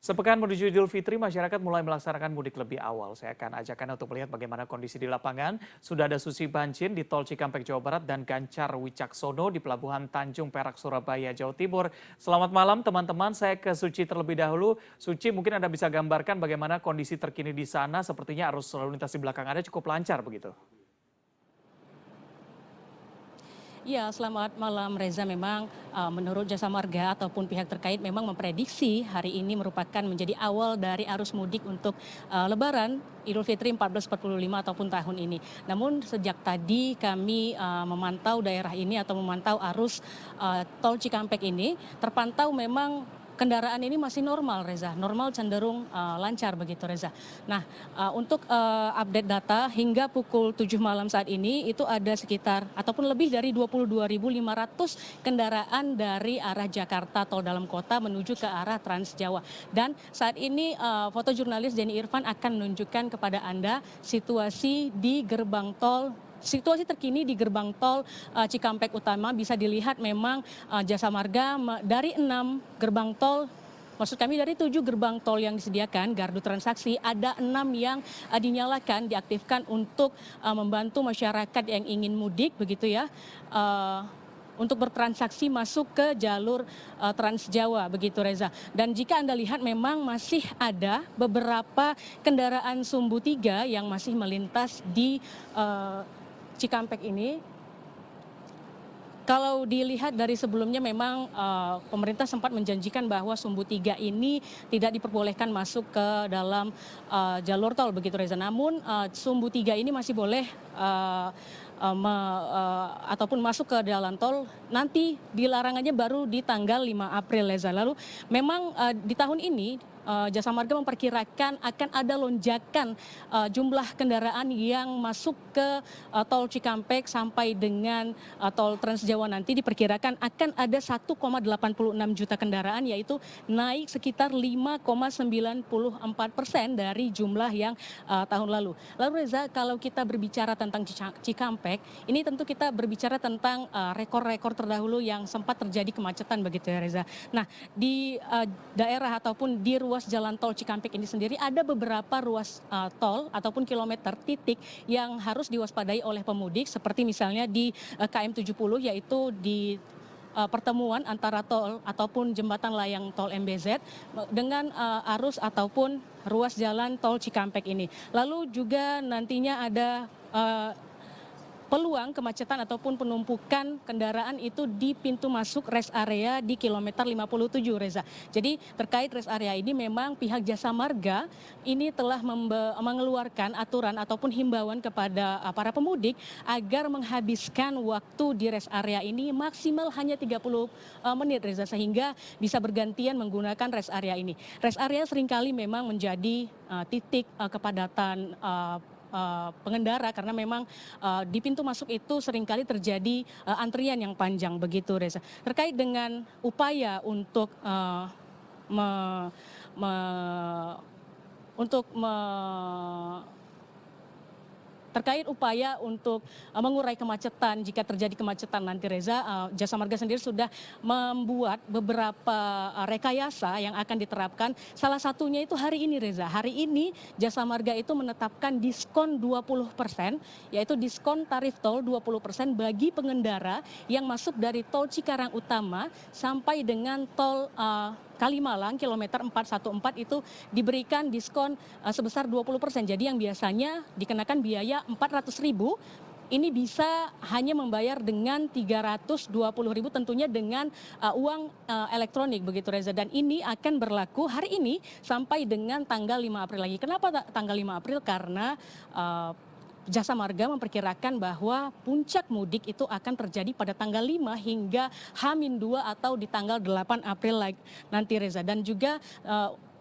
Sepekan menuju Idul Fitri, masyarakat mulai melaksanakan mudik lebih awal. Saya akan ajak Anda untuk melihat bagaimana kondisi di lapangan. Sudah ada Susi Bancin di Tol Cikampek, Jawa Barat, dan Gancar Wicaksono di Pelabuhan Tanjung Perak, Surabaya, Jawa Timur. Selamat malam teman-teman, saya ke Suci terlebih dahulu. Suci, mungkin Anda bisa gambarkan bagaimana kondisi terkini di sana. Sepertinya arus lalu lintas di belakang Anda cukup lancar begitu. Ya, selamat malam Reza. Memang menurut Jasa Marga ataupun pihak terkait memang memprediksi hari ini merupakan menjadi awal dari arus mudik untuk Lebaran Idul Fitri 1445 ataupun tahun ini. Namun sejak tadi kami memantau daerah ini atau memantau arus tol Cikampek ini, terpantau memang kendaraan ini masih normal, Reza. Normal cenderung lancar begitu, Reza. Nah, untuk update data hingga pukul 7 malam saat ini itu ada sekitar ataupun lebih dari 22.500 kendaraan dari arah Jakarta tol dalam kota menuju ke arah Trans Jawa. Dan saat ini fotojurnalis Denny Irfan akan menunjukkan kepada Anda situasi terkini di gerbang tol Cikampek Utama. Bisa dilihat memang Jasa Marga dari 6 gerbang tol, maksud kami dari 7 gerbang tol yang disediakan gardu transaksi, ada 6 yang dinyalakan, diaktifkan untuk membantu masyarakat yang ingin mudik begitu ya. Untuk bertransaksi masuk ke jalur Trans Jawa begitu, Reza. Dan jika Anda lihat memang masih ada beberapa kendaraan sumbu 3 yang masih melintas di Cikampek ini. Kalau dilihat dari sebelumnya memang pemerintah sempat menjanjikan bahwa sumbu 3 ini tidak diperbolehkan masuk ke dalam jalur tol begitu, Reza. Namun sumbu 3 ini masih boleh ataupun masuk ke dalam tol. Nanti dilarangannya baru di tanggal 5 April, Reza. Lalu memang di tahun ini Jasa Marga memperkirakan akan ada lonjakan jumlah kendaraan yang masuk ke tol Cikampek sampai dengan tol Trans Jawa. Nanti diperkirakan akan ada 1,86 juta kendaraan, yaitu naik sekitar 5,94% dari jumlah yang tahun lalu. Lalu Reza, kalau kita berbicara tentang Cikampek, ini tentu kita berbicara tentang rekor-rekor terdahulu yang sempat terjadi kemacetan begitu ya, Reza. Nah, di daerah ataupun di ruas jalan tol Cikampek ini sendiri ada beberapa ruas tol ataupun kilometer titik yang harus diwaspadai oleh pemudik, seperti misalnya di KM 70, yaitu di pertemuan antara tol ataupun jembatan layang tol MBZ dengan arus ataupun ruas jalan tol Cikampek ini. Lalu juga nantinya ada peluang kemacetan ataupun penumpukan kendaraan itu di pintu masuk rest area di kilometer 57, Reza. Jadi terkait rest area ini memang pihak Jasa Marga ini telah mengeluarkan aturan ataupun himbauan kepada para pemudik agar menghabiskan waktu di rest area ini maksimal hanya 30 menit, Reza, sehingga bisa bergantian menggunakan rest area ini. Rest area seringkali memang menjadi titik kepadatan pengendara, karena memang di pintu masuk itu seringkali terjadi antrian yang panjang begitu, Reza. Terkait dengan upaya untuk me, me, untuk me, terkait upaya untuk mengurai kemacetan jika terjadi kemacetan nanti, Reza, Jasa Marga sendiri sudah membuat beberapa rekayasa yang akan diterapkan. Salah satunya itu hari ini, Reza. Hari ini Jasa Marga itu menetapkan diskon 20%, yaitu diskon tarif tol 20% bagi pengendara yang masuk dari tol Cikarang Utama sampai dengan tol Kalimalang kilometer 414, itu diberikan diskon sebesar 20%. Jadi yang biasanya dikenakan biaya 400.000 ini bisa hanya membayar dengan 320.000, tentunya dengan uang elektronik begitu, Reza. Dan ini akan berlaku hari ini sampai dengan tanggal 5 April lagi. Kenapa tanggal 5 April? Karena Jasa Marga memperkirakan bahwa puncak mudik itu akan terjadi pada tanggal 5 hingga H-2 atau di tanggal 8 April nanti, Reza. Dan juga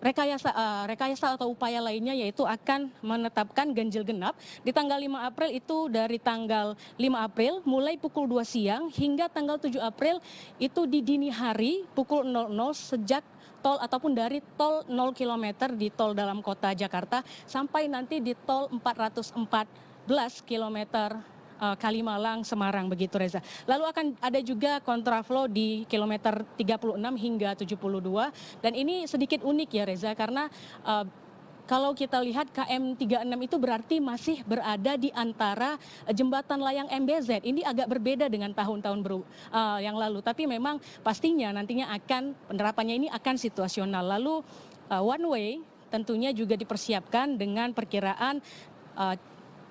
rekayasa atau upaya lainnya yaitu akan menetapkan ganjil genap di tanggal 5 April itu dari tanggal 5 April mulai pukul 2 siang hingga tanggal 7 April itu di dini hari pukul 00 sejak tol ataupun dari tol 0 km di tol dalam kota Jakarta sampai nanti di tol 414 km Kalimalang, Semarang begitu Reza. Lalu akan ada juga kontraflow di kilometer 36 hingga 72 dan ini sedikit unik ya Reza karena kalau kita lihat KM 36 itu berarti masih berada di antara jembatan layang MBZ. Ini agak berbeda dengan tahun-tahun yang lalu. Tapi memang pastinya nantinya penerapannya ini akan situasional. Lalu one way tentunya juga dipersiapkan dengan perkiraan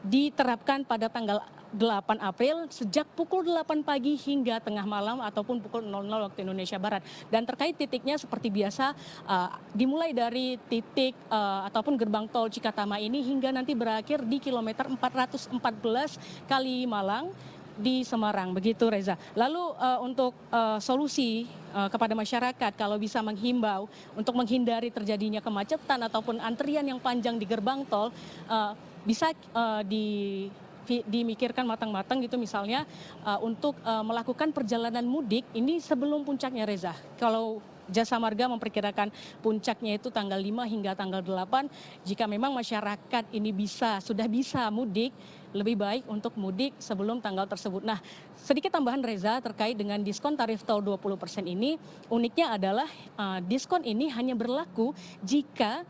diterapkan pada tanggal 8 April sejak pukul 8 pagi hingga tengah malam ataupun pukul 00 waktu Indonesia Barat. Dan terkait titiknya seperti biasa dimulai dari titik ataupun gerbang tol Cikatama ini hingga nanti berakhir di kilometer 414 Kalimalang di Semarang begitu Reza. Lalu untuk solusi kepada masyarakat kalau bisa menghimbau untuk menghindari terjadinya kemacetan ataupun antrian yang panjang di gerbang tol bisa dimikirkan matang-matang gitu misalnya untuk melakukan perjalanan mudik ini sebelum puncaknya Reza. Kalau Jasa Marga memperkirakan puncaknya itu tanggal 5 hingga tanggal 8. Jika memang masyarakat ini sudah bisa mudik, lebih baik untuk mudik sebelum tanggal tersebut. Nah, sedikit tambahan Reza terkait dengan diskon tarif tol 20% ini, uniknya adalah diskon ini hanya berlaku jika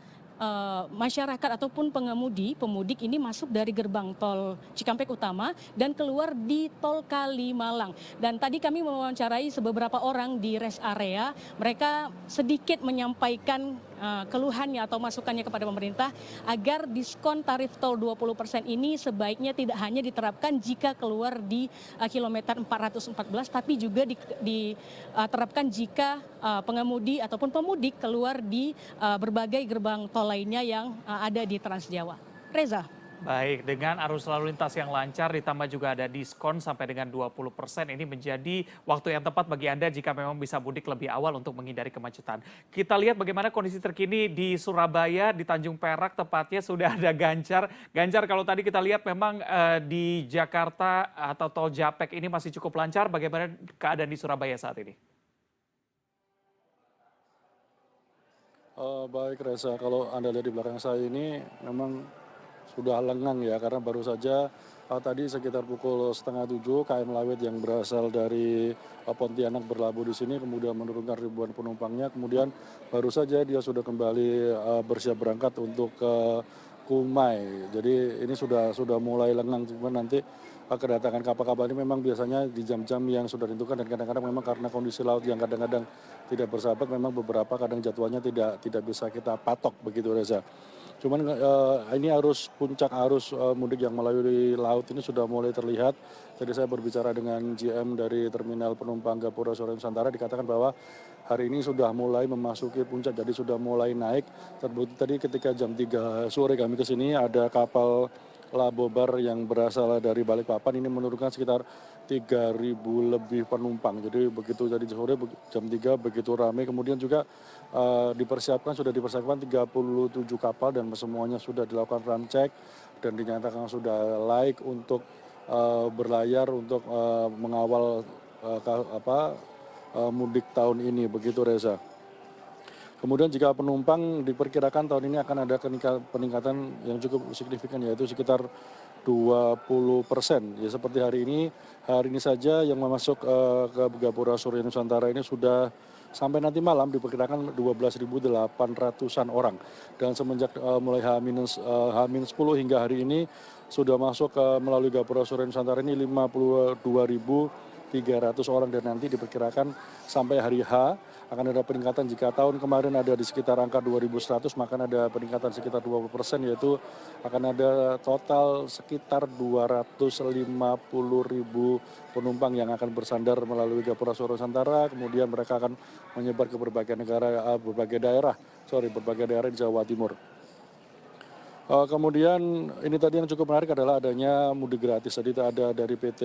masyarakat ataupun pemudik ini masuk dari gerbang tol Cikampek Utama dan keluar di tol Kalimalang. Dan tadi kami mewawancarai beberapa orang di rest area, mereka sedikit menyampaikan keluhannya atau masukannya kepada pemerintah agar diskon tarif tol 20% ini sebaiknya tidak hanya diterapkan jika keluar di kilometer 414 tapi juga diterapkan jika pengemudi ataupun pemudik keluar di berbagai gerbang tol lainnya yang ada di Trans Jawa. Reza. Baik, dengan arus lalu lintas yang lancar ditambah juga ada diskon sampai dengan 20%, ini menjadi waktu yang tepat bagi Anda jika memang bisa mudik lebih awal untuk menghindari kemacetan. Kita lihat bagaimana kondisi terkini di Surabaya, di Tanjung Perak tepatnya sudah ada Gancar. Gancar, kalau tadi kita lihat memang di Jakarta atau tol Japek ini masih cukup lancar, bagaimana keadaan di Surabaya saat ini? Baik Reza, kalau Anda lihat di belakang saya ini memang sudah lengang ya karena baru saja tadi sekitar pukul 6:30 KM Lawit yang berasal dari Pontianak berlabuh di sini kemudian menurunkan ribuan penumpangnya, kemudian baru saja dia sudah kembali bersiap berangkat untuk ke Kumai. Jadi ini sudah mulai lengang, cuma nanti kedatangan kapal-kapal ini memang biasanya di jam-jam yang sudah ditentukan dan kadang-kadang memang karena kondisi laut yang kadang-kadang tidak bersahabat memang beberapa kadang jadwalnya tidak bisa kita patok begitu Reza. Cuman ini puncak arus mudik yang melalui laut ini sudah mulai terlihat. Tadi saya berbicara dengan GM dari Terminal Penumpang Gapura Sore Nusantara dikatakan bahwa hari ini sudah mulai memasuki puncak jadi sudah mulai naik. Terbukti tadi ketika jam 3 sore kami ke sini ada kapal Labobar yang berasal dari Balikpapan ini menurunkan sekitar 3.000 lebih penumpang. Jadi begitu tadi sore jam 3 begitu ramai. Kemudian juga sudah dipersiapkan 37 kapal dan semuanya sudah dilakukan run check dan dinyatakan sudah layak untuk berlayar untuk mengawal mudik tahun ini begitu Reza. Kemudian jika penumpang diperkirakan tahun ini akan ada peningkatan yang cukup signifikan yaitu sekitar 20%. Ya seperti hari ini saja yang masuk ke Gapura Surya Nusantara ini sudah sampai nanti malam diperkirakan 12.800-an orang. Dan semenjak mulai H-10 hingga hari ini sudah masuk melalui Gapura Surya Nusantara ini 52.300 orang dan nanti diperkirakan sampai hari H akan ada peningkatan. Jika tahun kemarin ada di sekitar angka 2.100 maka ada peningkatan sekitar 20% yaitu akan ada total sekitar 250.000 penumpang yang akan bersandar melalui Gapura Surya Nusantara, kemudian mereka akan menyebar ke berbagai daerah di Jawa Timur. Kemudian ini tadi yang cukup menarik adalah adanya mudik gratis. Tadi ada dari PT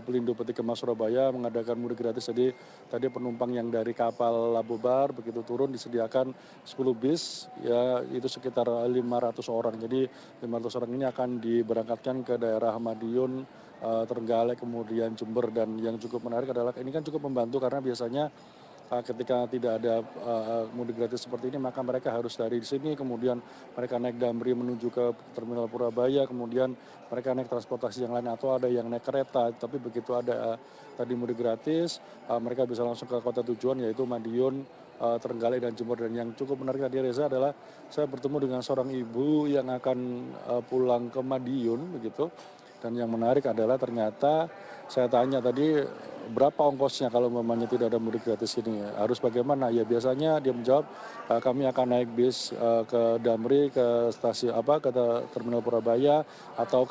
Pelindo Peti Kemas Surabaya mengadakan mudik gratis. Jadi tadi penumpang yang dari kapal Labobar begitu turun disediakan 10 bis ya itu sekitar 500 orang. Jadi 500 orang ini akan diberangkatkan ke daerah Madiun, Trenggalek, kemudian Jember dan yang cukup menarik adalah ini kan cukup membantu karena biasanya ketika tidak ada mudik gratis seperti ini, maka mereka harus dari sini, kemudian mereka naik Damri menuju ke Terminal Purabaya, kemudian mereka naik transportasi yang lain atau ada yang naik kereta. Tapi begitu ada tadi mudik gratis, mereka bisa langsung ke kota tujuan yaitu Madiun, Trenggalek dan Jember. Dan yang cukup menarik tadi Reza adalah saya bertemu dengan seorang ibu yang akan pulang ke Madiun begitu. Dan yang menarik adalah ternyata saya tanya tadi berapa ongkosnya kalau memangnya tidak ada mudik gratis ini, harus bagaimana? Ya biasanya dia menjawab kami akan naik bis ke Damri, ke stasiun ke Terminal Purabaya, atau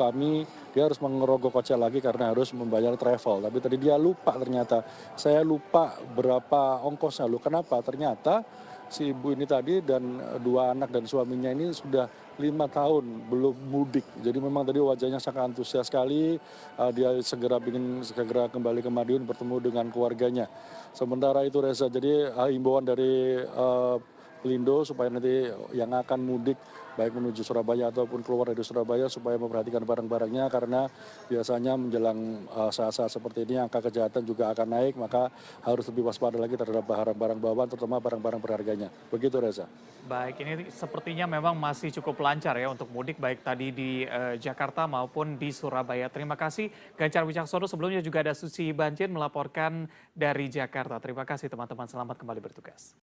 dia harus mengerogoh kocek lagi karena harus membayar travel. Tapi tadi dia lupa ternyata, saya lupa berapa ongkosnya. Kenapa? Ternyata si ibu ini tadi dan dua anak dan suaminya ini sudah 5 tahun belum mudik. Jadi memang tadi wajahnya sangat antusias sekali. Dia ingin segera kembali ke Madiun bertemu dengan keluarganya. Sementara itu Reza, jadi himbauan dari Pelindo supaya nanti yang akan mudik baik menuju Surabaya ataupun keluar dari Surabaya supaya memperhatikan barang-barangnya, karena biasanya menjelang saat-saat seperti ini angka kejahatan juga akan naik, maka harus lebih waspada lagi terhadap barang-barang bawaan, terutama barang-barang berharganya. Begitu Reza. Baik, ini sepertinya memang masih cukup lancar ya untuk mudik baik tadi di Jakarta maupun di Surabaya. Terima kasih Gancar Wicaksono. Sebelumnya juga ada Susi Banjin melaporkan dari Jakarta. Terima kasih teman-teman, selamat kembali bertugas.